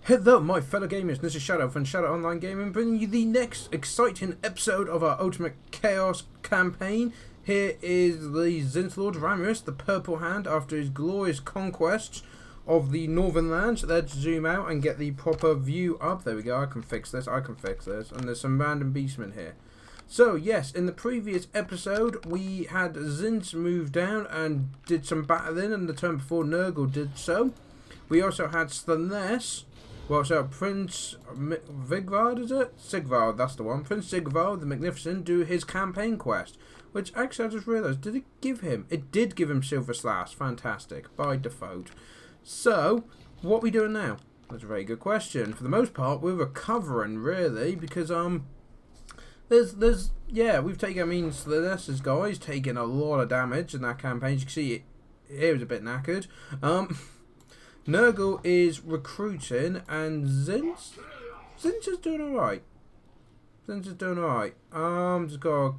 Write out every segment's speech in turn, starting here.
Hello my fellow gamers, this is Shadow from Shadow Online Gaming, bringing you the next exciting episode of our Ultimate Chaos campaign. Here is the Zinth Lord Ramirez, the Purple Hand, after his glorious conquests of the Northern Lands. Let's zoom out and get the proper view up. There we go, I can fix this, and there's some random beastmen here. So yes, in the previous episode we had Zinth move down and did some battling, and the turn before Nurgle did so. We also had Slanesh. Well, so Prince Vigvard, is it? Sigvard, that's the one. Prince Sigvard the Magnificent do his campaign quest. Which, actually, I just realised, did it give him? It did give him Silver Slash. Fantastic. By default. So, what are we doing now? That's a very good question. For the most part, we're recovering, really, because, yeah, we've taken, Slanesh's guys taking a lot of damage in that campaign. As you can see, it was a bit knackered. Nurgle is recruiting, and Zinth is doing alright. Just got,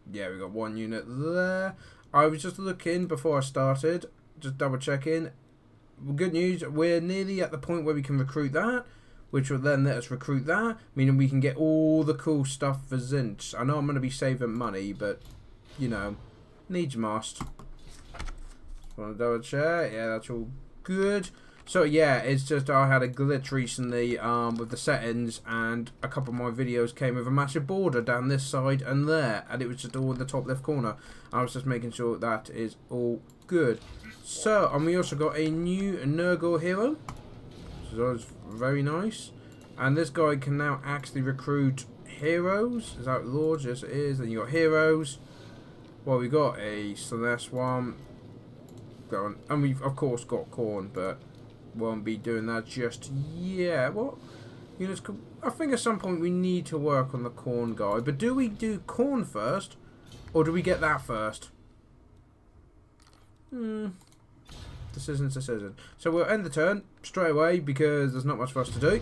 yeah, we got one unit there. I was just looking before I started, just double checking. Good news, we're nearly at the point where we can recruit that, which will then let us recruit that, meaning we can get all the cool stuff for Zinth. I know I'm going to be saving money, but, you know, needs must. Want to double check? Yeah, that's all good. So yeah, it's just I had a glitch recently with the settings, and a couple of my videos came with a massive border down this side and there, and it was just all in the top left corner. I was just making sure that is all good. So, and we also got a new Nurgle hero, so that's very nice. And this guy can now actually recruit heroes. Is that lords? Yes it is. Then you got heroes. Well, we got a Slanesh one. And we've of course got corn, but won't be doing that just yet. What? I think at some point we need to work on the corn guy. But do we do corn first, or do we get that first? Decision. So we'll end the turn straight away because there's not much for us to do.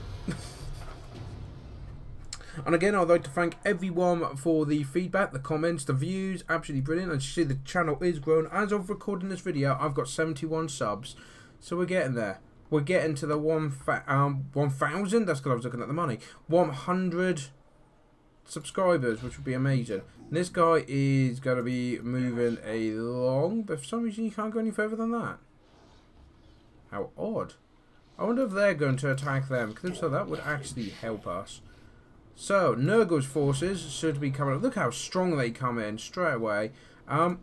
And again, I'd like to thank everyone for the feedback, the comments, the views. Absolutely brilliant. As you see, the channel is growing. As of recording this video, I've got 71 subs. So we're getting there. We're getting to the 1,000. That's because I was looking at the money. 100 subscribers, which would be amazing. And this guy is going to be moving along, but for some reason you can't go any further than that. How odd. I wonder if they're going to attack them, because if so, that would actually help us. So, Nurgle's forces should be coming up. Look how strong they come in straight away. I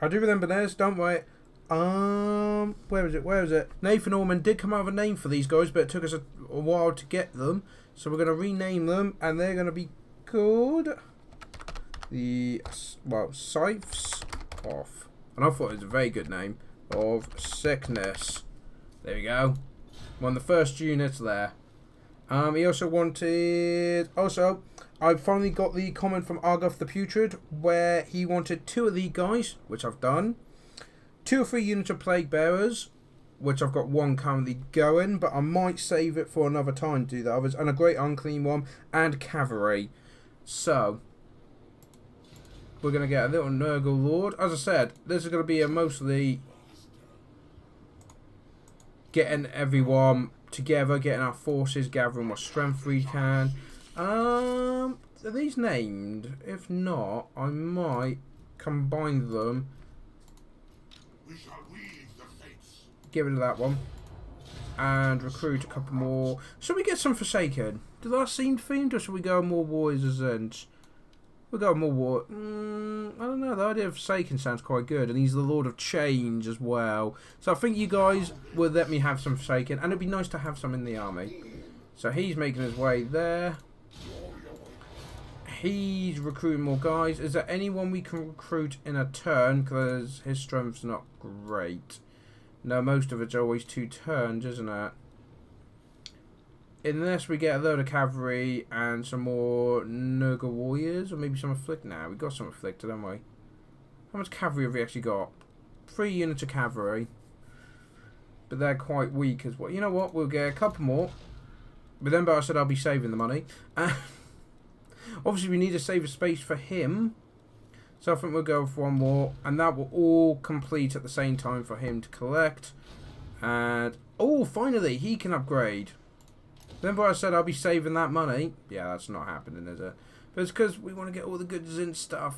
do remember this, don't worry. Where was it? Nathan Orman did come out with a name for these guys, but it took us a while to get them. So we're going to rename them, and they're going to be called Scythes of. And I thought it was a very good name. Of Sickness. There we go. One of the first units there. He also wanted... Also, I finally got the comment from Argoth the Putrid, where he wanted 2 of these guys, which I've done. 2 or 3 units of Plague Bearers, which I've got 1 currently going, but I might save it for another time to do the others. And a Great Unclean one, and Cavalry. So, we're going to get a little Nurgle Lord. As I said, this is going to be a mostly getting everyone together, getting our forces, gathering what strength we can. Are these named? If not, I might combine them. Get rid of that one. And recruit a couple more. Should we get some Forsaken? Does that seem themed, or should we go more Warriors as Ents? We'll go more war. I don't know. The idea of Forsaken sounds quite good, and he's the Lord of Change as well. So I think you guys would let me have some Forsaken, and it'd be nice to have some in the army. So he's making his way there. He's recruiting more guys. Is there anyone we can recruit in a turn? Because his strength's not great. No, most of it's always 2 turns, isn't it? Unless we get a load of cavalry and some more Nurgle warriors, or maybe some afflicted. Now we got some afflicted, haven't we? How much cavalry have we actually got? 3 units of cavalry, but they're quite weak as well. You know what? We'll get a couple more. But then, I said I'll be saving the money. Obviously, we need to save a space for him, so I think we'll go for 1 more, and that will all complete at the same time for him to collect. And oh, finally, he can upgrade. Remember I said I'll be saving that money? Yeah, that's not happening, is it? But it's because we want to get all the good Zin stuff.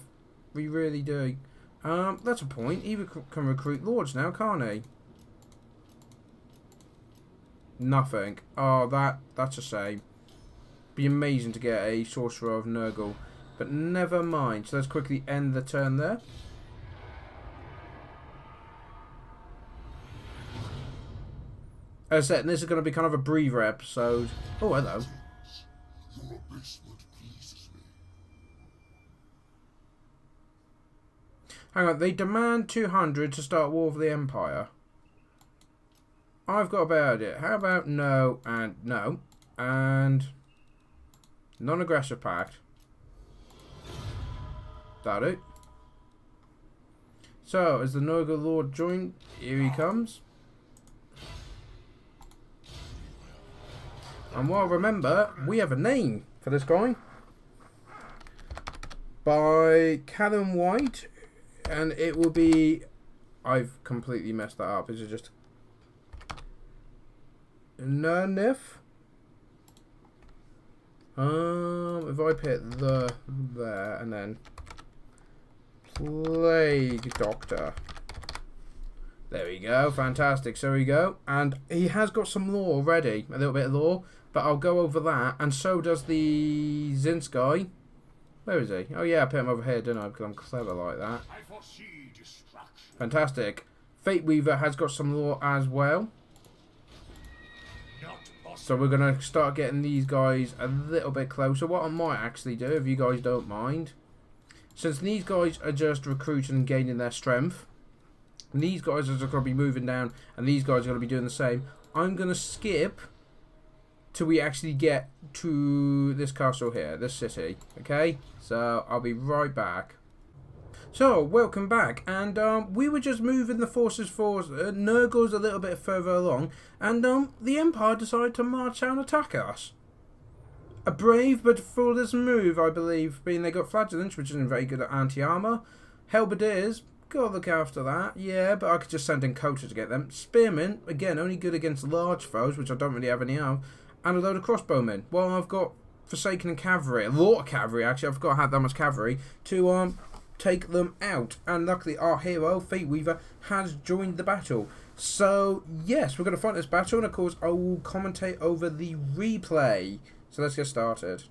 We really do. That's a point. He can recruit lords now, can't he? Nothing. Oh, that's a shame. Be amazing to get a Sorcerer of Nurgle. But never mind. So let's quickly end the turn there. As I said, and this is going to be kind of a breather episode. Oh, hello. Hang on, they demand 200 to start War of the Empire. I've got a bad idea. How about no and no and non-aggressive pact? That it. So, as the Nurgle Lord joined, here he comes. And well, remember, we have a name for this guy. By Callum White. And it will be... I've completely messed that up. Is it just... Nernif? If I put the there and then... Plague Doctor. There we go. Fantastic. So we go. And he has got some lore already. A little bit of lore. But I'll go over that. And so does the Zinsk guy. Where is he? Oh yeah, I put him over here, didn't I? Because I'm clever like that. Fantastic. Fate Weaver has got some lore as well. So we're going to start getting these guys a little bit closer. What I might actually do, if you guys don't mind. Since these guys are just recruiting and gaining their strength. And these guys are just going to be moving down. And these guys are going to be doing the same. I'm going to skip till we actually get to this castle here, this city, okay? So, I'll be right back. So, welcome back, and we were just moving the forces forward, Nurgle's a little bit further along, and the Empire decided to march out and attack us. A brave but foolish move, I believe, being they got Flagellants, which isn't very good at anti-armour. Halberdiers, gotta look after that, yeah, but I could just send in Coater to get them. Spearmen, again, only good against large foes, which I don't really have any of. And a load of crossbowmen. Well, I've got Forsaken and cavalry. A lot of cavalry, actually. I've got to have that much cavalry to take them out. And luckily, our hero, Fate Weaver, has joined the battle. So, yes, we're going to fight this battle. And, of course, I will commentate over the replay. So, let's get started.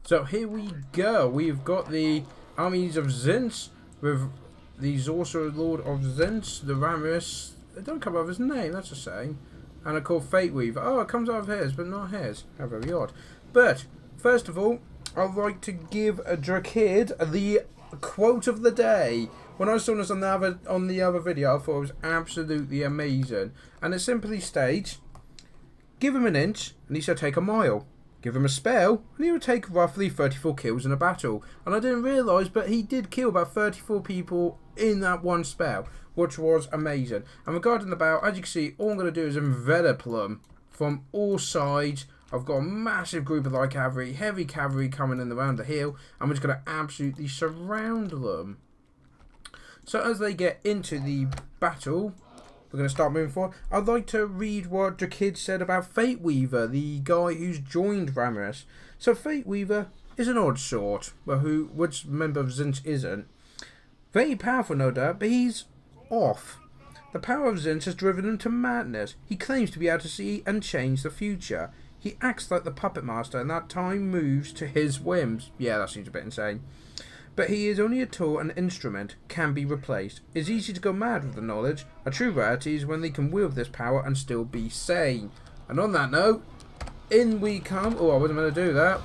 So, here we go. We've got the armies of Zins with the Sorcerer Lord of Zins, the Ramirez. They don't come up with his name. That's a shame. And I call Fate Weaver. Oh, it comes out of his, but not his. How very odd. But, first of all, I'd like to give a Drakid the quote of the day. When I saw this on the other video, I thought it was absolutely amazing. And it simply states, give him an inch, and he shall take a mile. Give him a spell, and he will take roughly 34 kills in a battle. And I didn't realise, but he did kill about 34 people in that one spell, which was amazing. And regarding the battle, as you can see, all I'm going to do is envelop them from all sides. I've got a massive group of light cavalry, heavy cavalry coming in around the hill. I'm just going to absolutely surround them. So as they get into the battle, we're going to start moving forward. I'd like to read what Drakid said about Fate Weaver, the guy who's joined Ramirez. So Fate Weaver is an odd sort, but which member of Zinch isn't. Very powerful, no doubt, but he's off. The power of Zinch has driven him to madness. He claims to be able to see and change the future. He acts like the puppet master, and that time moves to his whims. Yeah, that seems a bit insane. But he is only a tool and instrument, can be replaced. It's easy to go mad with the knowledge. A true rarity is when they can wield this power and still be sane. And on that note, in we come. Oh, I wasn't going to do that.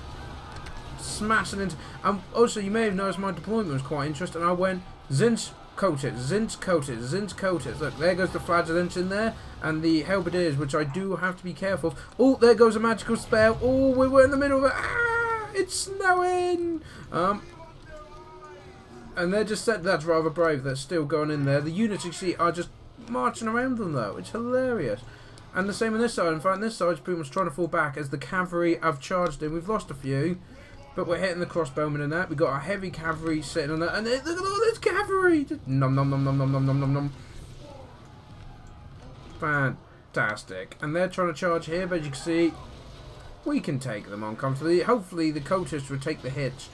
Smashing into... also, you may have noticed my deployment was quite interesting. I went, Zinch, coated, Zinch, coated, Zinch, coated. Look, there goes the Flagellants in there. And the Halberdiers, which I do have to be careful of. Oh, there goes a magical spell. Oh, we were in the middle of it. Ah, it's snowing. And they're just said that's rather brave. They're still going in there. The units you see are just marching around them though. It's hilarious. And the same on this side. In fact, this side's pretty much trying to fall back as the cavalry have charged in. We've lost a few, but we're hitting the crossbowmen and that. We've got our heavy cavalry sitting on that. And look at all this cavalry. Just nom nom nom nom nom nom nom nom nom. Fantastic. And they're trying to charge here, but as you can see, we can take them on comfortably. Hopefully the cultists will take the hits.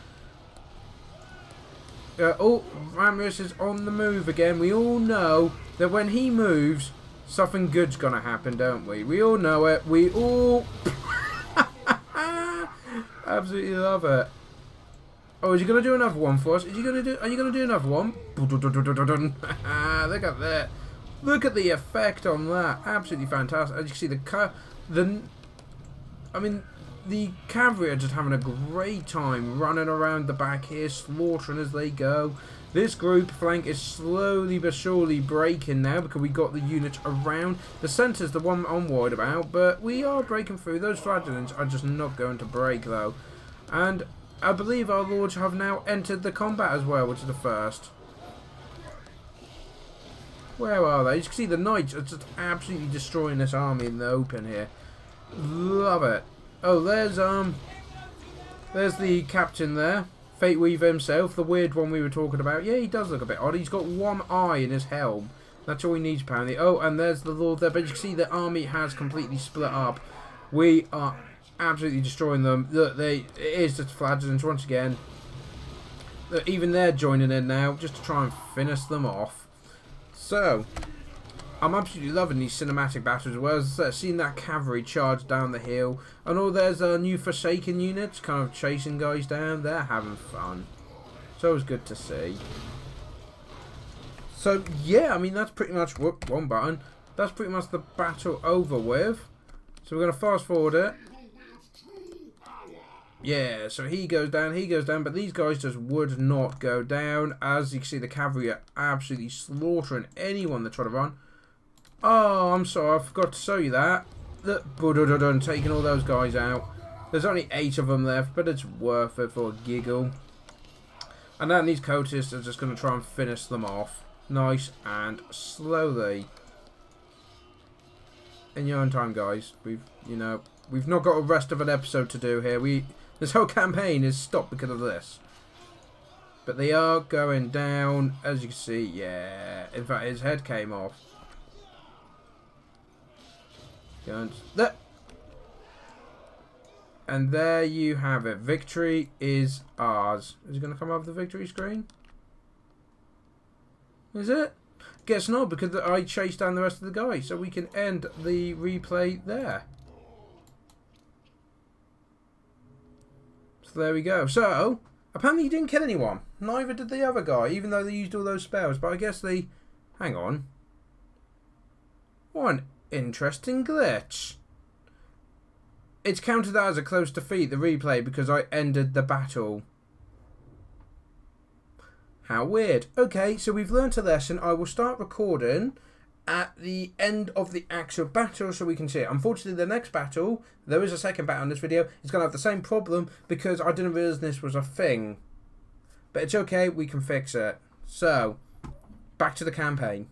Oh, Ramirez is on the move again. We all know that when he moves, something good's gonna happen, don't we? We all know it. We all absolutely love it. Oh, is he gonna do another one for us? Are you gonna do another one? Look at that. Look at the effect on that. Absolutely fantastic. As you can see, the cavalry are just having a great time running around the back here, slaughtering as they go. This group flank is slowly but surely breaking now because we got the units around. The centre's the one I'm worried about, but we are breaking through. Those flagellants are just not going to break though. And I believe our lords have now entered the combat as well, which is the first. Where are they? You can see the knights are just absolutely destroying this army in the open here. Love it. Oh, there's the captain there. Fate Weaver himself, the weird one we were talking about. Yeah, he does look a bit odd. He's got one eye in his helm. That's all he needs, apparently. Oh, and there's the lord there. But you can see the army has completely split up. We are absolutely destroying them. Look, it is just flagellants once again. Look, even they're joining in now just to try and finish them off. So, I'm absolutely loving these cinematic battles as well. As seeing that cavalry charge down the hill. And all there's new Forsaken units kind of chasing guys down. They're having fun. So it's good to see. So, yeah, I mean, that's pretty much... Whoop, one button. That's pretty much the battle over with. So we're going to fast forward it. Yeah, so he goes down, but these guys just would not go down. As you can see, the cavalry are absolutely slaughtering anyone that try to run. Oh, I'm sorry, I forgot to show you that. Look, taking all those guys out. There's only 8 of them left, but it's worth it for a giggle. And then these cultists are just going to try and finish them off. Nice and slowly. In your own time, guys. We've not got a rest of an episode to do here. This whole campaign is stopped because of this. But they are going down, as you can see. Yeah, in fact, his head came off. And there you have it. Victory is ours. Is it going to come up the victory screen? Is it? Guess not, because I chased down the rest of the guys. So we can end the replay there. So there we go. So, apparently you didn't kill anyone. Neither did the other guy, even though they used all those spells. But I guess they... Hang on. What an interesting glitch. It's counted that as a close defeat, the replay, because I ended the battle. How weird. Okay, so we've learnt a lesson. I will start recording at the end of the actual battle so we can see it. Unfortunately, the next battle, there is a second battle in this video, it's going to have the same problem because I didn't realise this was a thing. But it's okay, we can fix it. So, back to the campaign.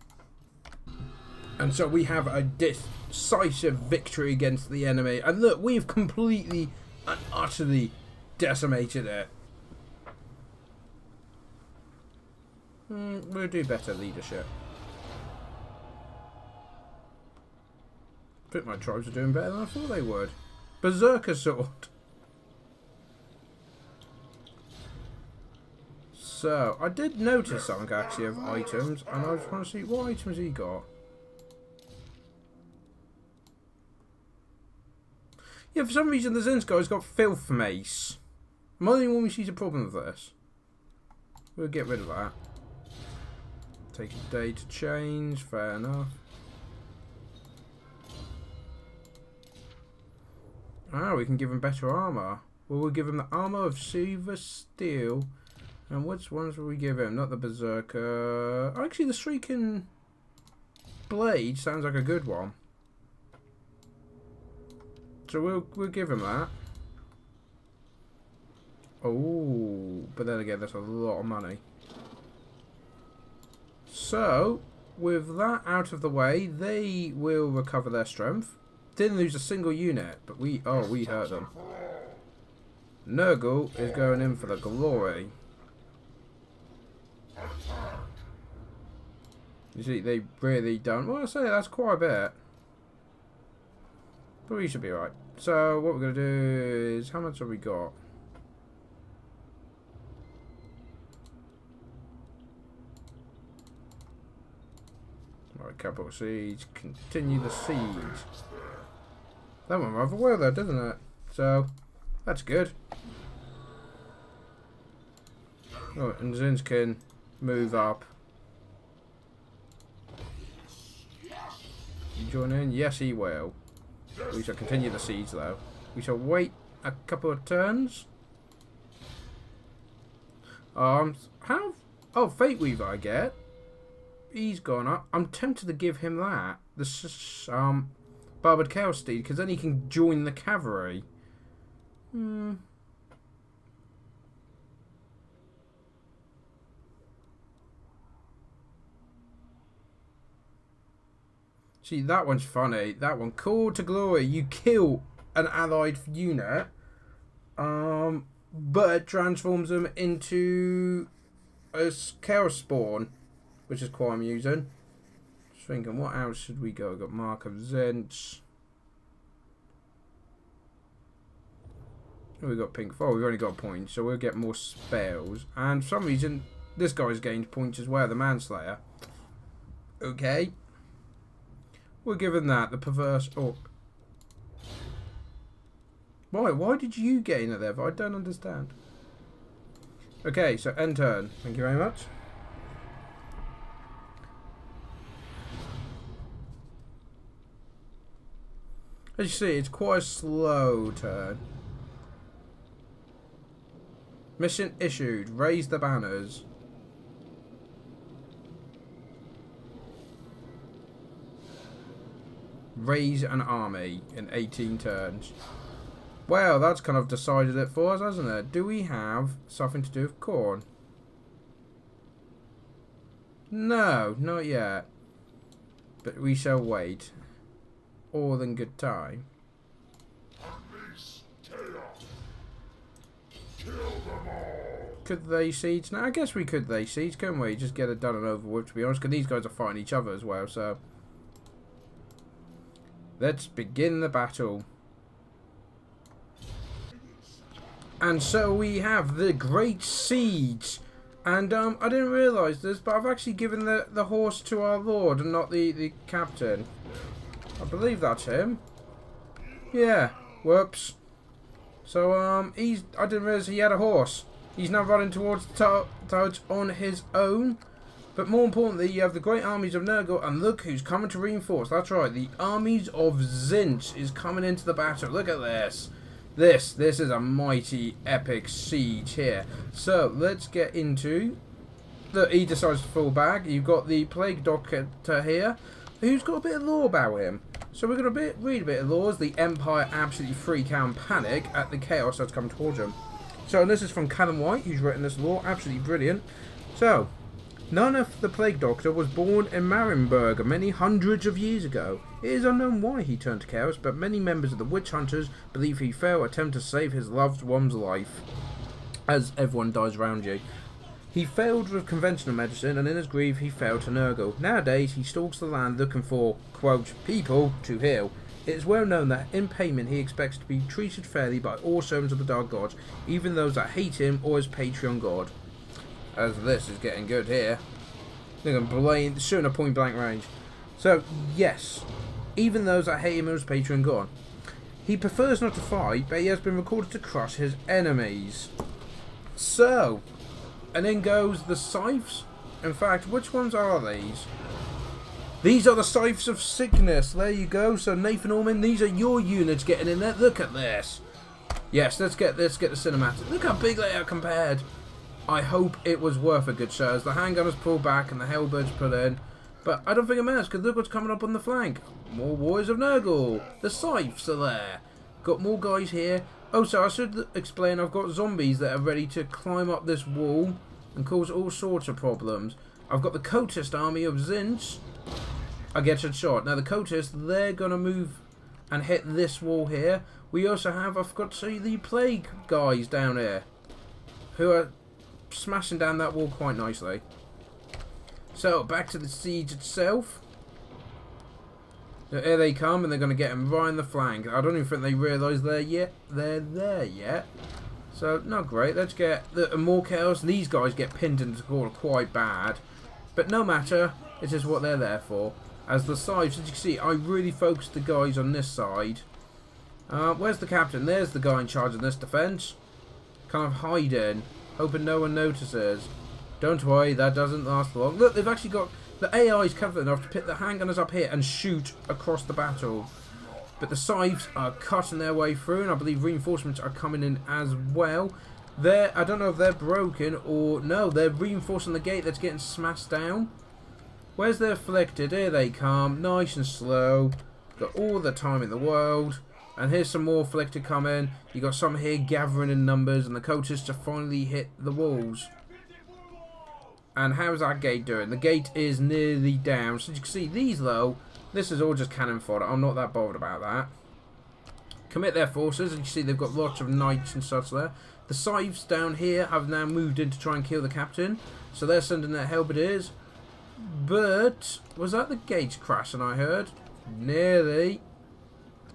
And so we have a decisive victory against the enemy. And look, we've completely and utterly decimated it. We'll do better leadership. I think my tribes are doing better than I thought they would. Berserker sword. So, I did notice something actually of items, and I just want to see what items he got. Yeah, for some reason the Zin's guy's got filth mace. Am I the only one who sees a problem with this? We'll get rid of that. Take a day to change, fair enough. Ah, we can give him better armour. Well, we'll give him the armour of silver steel. And which ones will we give him? Not the berserker. Actually, the shrieking blade sounds like a good one. So we'll give him that. Oh, but then again, that's a lot of money. So, with that out of the way, they will recover their strength. Didn't lose a single unit, but we hurt them. Nurgle is going in for the glory. You see, they really don't. Well, I say that's quite a bit. But we should be alright. So what we're going to do is, how much have we got? Alright, capital siege. Continue the siege. That went rather well though, doesn't it? So, that's good. Oh, and Zins can move up. You join in? Yes, he will. We shall continue the siege though. We shall wait a couple of turns. How? Oh, Fate Weaver I get. He's gone up. I'm tempted to give him that. This Barbed Chaos Steed, because then he can join the cavalry. See, that one's funny. That one, Call to Glory. You kill an allied unit, but it transforms them into a Chaos Spawn, which is quite amusing. Just thinking, what else should we go? We've got Mark of Zents. Oh, we've got Pink Four. We've only got points, so we'll get more spells. And for some reason, this guy's gained points as well, the Manslayer. Okay. We're given that, the Perverse Orc. Why did you gain it there? I don't understand. Okay, so end turn. Thank you very much. As you see, it's quite a slow turn. Mission issued. Raise the banners. Raise an army in 18 turns. Well, that's kind of decided it for us, hasn't it? Do we have something to do with corn? No, not yet. But we shall wait. All in good time. Could they siege? Now, I guess we could they siege, couldn't we? Just get it done and over with, to be honest, because these guys are fighting each other as well, so... Let's begin the battle. And so we have the Great Siege. And I didn't realise this, but I've actually given the horse to our lord and not the captain. I believe that's him. Yeah. Whoops. So I didn't realise he had a horse. He's now running towards the touch on his own. But more importantly, you have the great armies of Nurgle, and look who's coming to reinforce. That's right, the armies of Zinch is coming into the battle. Look at this. This is a mighty epic siege here. So let's get into. Look, he decides to fall back. You've got the Plague Doctor here, who's got a bit of lore about him. So we're going to read a bit of lore as the Empire absolutely freak out and panic at the chaos that's come towards them. So this is from Callum White, who's written this lore. Absolutely brilliant. So, Naneth the Plague Doctor was born in Marienburg many hundreds of years ago. It is unknown why he turned to chaos, but many members of the Witch Hunters believe he failed to attempt to save his loved one's life, as everyone dies around you. He failed with conventional medicine, and in his grief he failed to Nurgle. Nowadays he stalks the land looking for, quote, people to heal. It is well known that in payment he expects to be treated fairly by all servants of the Dark Gods, even those that hate him or his Patreon God. As this is getting good here. They're going to shooting a point blank range. So, yes, even those that hate him or his Patreon God. He prefers not to fight, but he has been recorded to crush his enemies. So, and then goes the Scythes. In fact, which ones are these? These are the Scythes of Sickness. There you go. So Nathan Orman, these are your units getting in there. Look at this. Yes, let's get the cinematic. Look how big they are compared. I hope it was worth a good show as the handgunners pull back and the Hellbirds put in. But I don't think it matters because look what's coming up on the flank. More Warriors of Nurgle. The Scythes are there. Got more guys here. Oh, so I should explain I've got zombies that are ready to climb up this wall and cause all sorts of problems. I've got the Kotist army of Zinch. I get a shot. Now the Kotist, they're going to move and hit this wall here. We also have, I forgot to say, the Plague guys down here who are smashing down that wall quite nicely. So back to the siege itself. So here they come, and they're going to get him right in the flank. I don't even think they realise they're there yet. So, not great. Let's get more chaos. These guys get pinned into the corner quite bad. But no matter, it is what they're there for. As the sides, as you can see, I really focused the guys on this side. Where's the captain? There's the guy in charge of this defence. Kind of hiding, hoping no one notices. Don't worry, that doesn't last long. Look, they've actually got... The AI's covered enough to put the handgunners up here and shoot across the battle. But the scythes are cutting their way through, and I believe reinforcements are coming in as well. I don't know if they're broken or... No, they're reinforcing the gate that's getting smashed down. Where's the afflicted? Here they come, nice and slow. Got all the time in the world. And here's some more afflicted coming. You got some here gathering in numbers, and the cultists have finally hit the walls. And how's that gate doing? The gate is nearly down. So you can see these though, this is all just cannon fodder. I'm not that bothered about that. Commit their forces, and you see they've got lots of knights and such there. The scythes down here have now moved in to try and kill the captain. So they're sending their halberdiers. But, was that the gates crashing I heard? Nearly.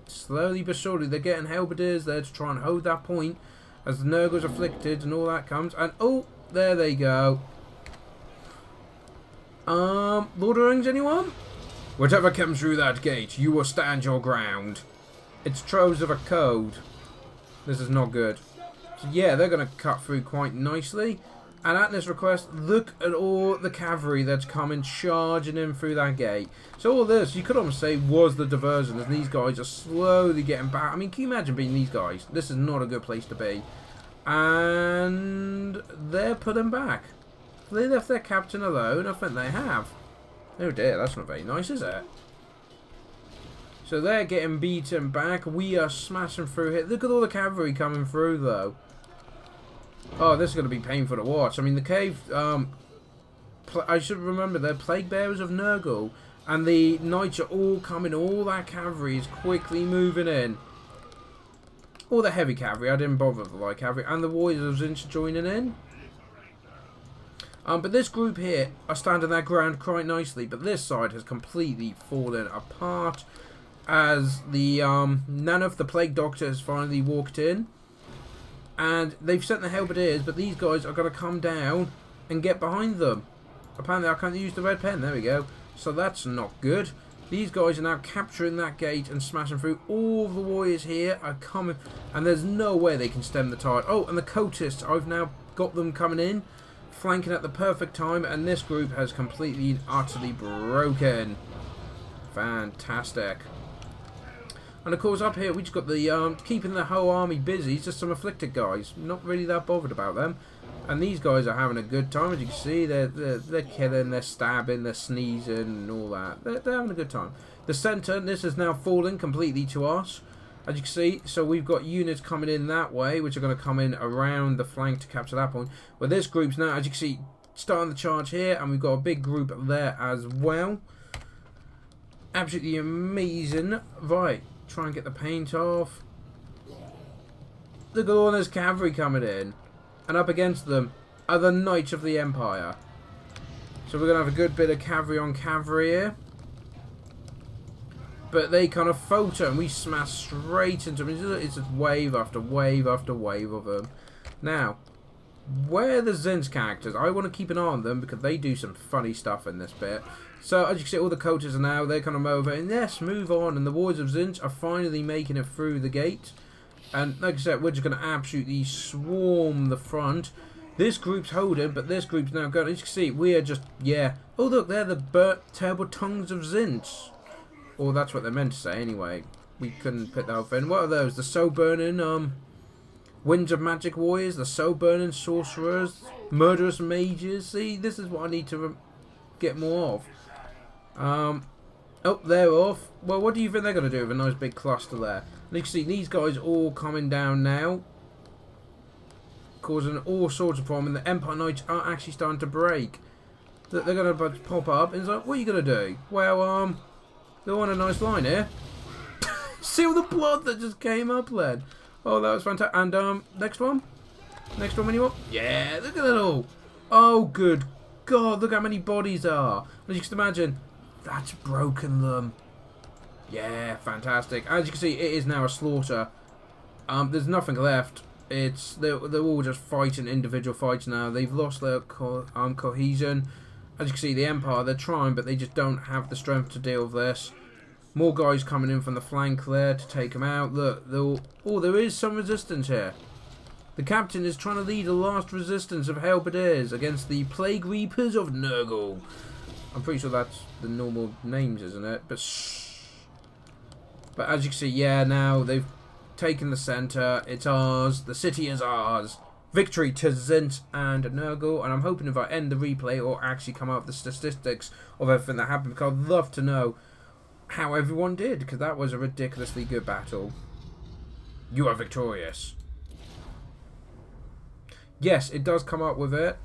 Slowly but surely they're getting halberdiers there to try and hold that point. As the Nurgle's afflicted and all that comes. And, oh, there they go. Lord of the Rings, anyone? Whatever comes through that gate, you will stand your ground. It's troves of a code. This is not good. So yeah, they're going to cut through quite nicely. And at this request, look at all the cavalry that's coming charging in through that gate. So all this, you could almost say, was the diversion, as these guys are slowly getting back. I mean, can you imagine being these guys? This is not a good place to be. And they're putting back. They left their captain alone. I think they have. Oh dear, that's not very nice, is it? So they're getting beaten back. We are smashing through here. Look at all the cavalry coming through, though. Oh, this is going to be painful to watch. I mean, the cave... I should remember, they're plague bearers of Nurgle. And the knights are all coming. All that cavalry is quickly moving in. All the heavy cavalry. I didn't bother with the light cavalry. And the warriors of Zinch joining in. But this group here are standing their ground quite nicely, but this side has completely fallen apart as the Naneth, the Plague Doctor, has finally walked in, and they've sent the halberdiers, but these guys are going to come down and get behind them. Apparently I can't use the red pen, there we go, so that's not good. These guys are now capturing that gate and smashing through. All the warriors here are coming, and there's no way they can stem the tide. Oh, and the cultists, I've now got them coming in, flanking at the perfect time, and this group has completely and utterly broken. Fantastic. And of course up here we just got the keeping the whole army busy. It's just some afflicted guys, not really that bothered about them. And these guys are having a good time, as you can see. They're killing, they're stabbing, they're sneezing and all that. They're having a good time. The centre, this is now falling completely to us, as you can see. So we've got units coming in that way, which are going to come in around the flank to capture that point. Well, this group's now, as you can see, starting the charge here, and we've got a big group there as well. Absolutely amazing. Right, try and get the paint off. Look at all this cavalry coming in, and up against them are the Knights of the Empire. So we're going to have a good bit of cavalry on cavalry here. But they kind of falter, and we smash straight into them. It's just wave after wave after wave of them. Now, where are the Zin's characters? I want to keep an eye on them, because they do some funny stuff in this bit. So, as you can see, all the coaches are now, they're kind of motivating. Yes, move on. And the warriors of Zinch are finally making it through the gate. And, like I said, we're just going to absolutely swarm the front. This group's holding, but this group's now going. As you can see, we are just, yeah. Oh, look, they're the terrible tongues of Zinch. Or that's what they're meant to say, anyway. We couldn't put that off in. What are those? The soul-burning, Winds of Magic Warriors, the soul-burning sorcerers, murderous mages. See, this is what I need to get more of. Oh, they're off. Well, what do you think they're going to do with a nice big cluster there? And you can see these guys all coming down now, causing all sorts of problems. And the Empire Knights are actually starting to break. They're going to pop up, and it's like, what are you going to do? Well, they're on a nice line here. See all the blood that just came up then. Oh, that was fantastic. And next one? Next one, anyone? Yeah, look at that all. Oh, good God, look how many bodies are. As you can imagine, that's broken them. Yeah, fantastic. As you can see, it is now a slaughter. There's nothing left. They're all just fighting individual fights now. They've lost their cohesion. As you can see, the Empire, they're trying, but they just don't have the strength to deal with this. More guys coming in from the flank there to take them out. Look, there is some resistance here. The captain is trying to lead the last resistance of halberdiers against the Plague Reapers of Nurgle. I'm pretty sure that's the normal names, isn't it? But as you can see, yeah, now they've taken the centre. It's ours. The city is ours. Victory to Zint and Nurgle. And I'm hoping if I end the replay, it will actually come out with the statistics of everything that happened, because I'd love to know how everyone did, because that was a ridiculously good battle. You are victorious. Yes, it does come up with it.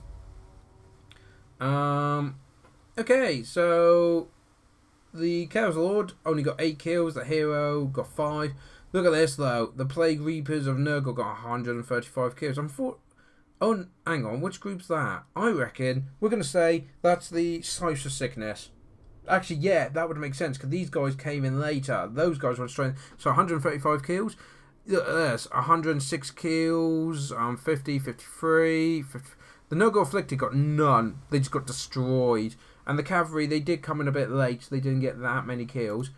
Okay, so the Chaos Lord only got 8 kills. The hero got 5. Look at this though. The Plague Reapers of Nurgle got 135 kills. Oh, hang on. Which group's that? I reckon we're going to say that's the Slice of Sickness. Actually, yeah, that would make sense, because these guys came in later. Those guys were strength. So 135 kills. Look at this. 106 kills. 50, 53. 50. The Nurgle Afflicted got none. They just got destroyed. And the Cavalry, they did come in a bit late. They didn't get that many kills.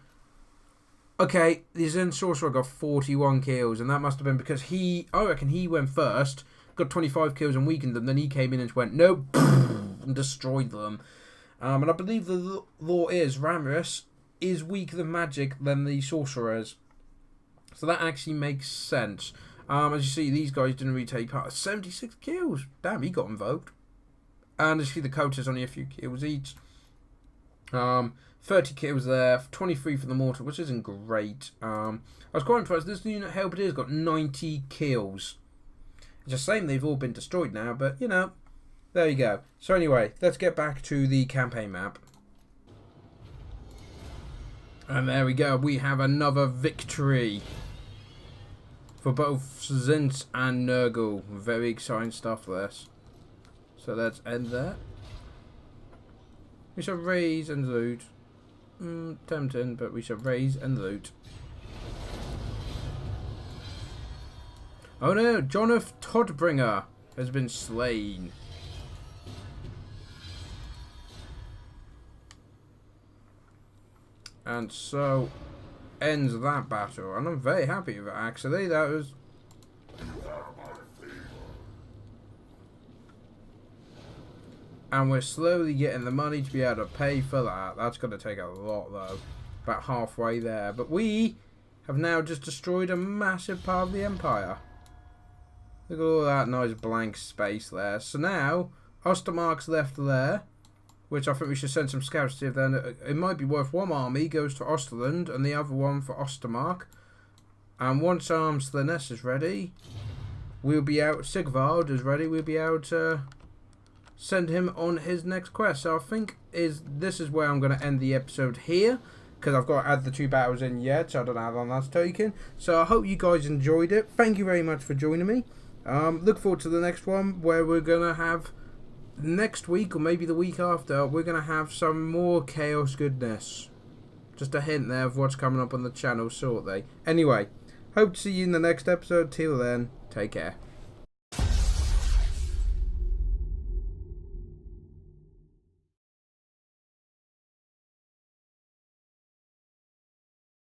Okay, the Zen Sorcerer got 41 kills. And that must have been because I reckon he went first. Got 25 kills and weakened them. Then he came in and went, nope. And destroyed them. And I believe the law is Ramirez is weaker than magic than the sorcerers. So that actually makes sense. As you see, these guys didn't really take part. 76 kills. Damn, he got invoked. And as you see, the Coaters only a few kills each. 30 kills there. 23 for the Mortal, which isn't great. I was quite impressed. This unit Halberdier's got 90 kills. It's a shame they've all been destroyed now, but, you know. There you go. So anyway, let's get back to the campaign map. And there we go. We have another victory for both Zint and Nurgle. Very exciting stuff, this. So let's end there. We shall raise and loot. Tempting, but we shall raise and loot. Oh no, Jonathan Todbringer has been slain. And so ends that battle. And I'm very happy with it, actually. That was... And we're slowly getting the money to be able to pay for that. That's going to take a lot, though. About halfway there. But we have now just destroyed a massive part of the Empire. Look at all that nice blank space there. So now, Ostermark's left there. Which I think we should send some scouts to see if then it might be worth one army goes to Osterland and the other one for Ostermark. And once Armsliness is ready, we'll be out. Sigvard is ready. We'll be able to send him on his next quest. So I think this is where I'm going to end the episode here, because I've got to add the 2 battles in yet. So I don't know how long that's taken. So I hope you guys enjoyed it. Thank you very much for joining me. Look forward to the next one, where we're going to have next week, or maybe the week after, we're going to have some more chaos goodness. Just a hint there of what's coming up on the channel shortly. Anyway, hope to see you in the next episode. Till then, take care.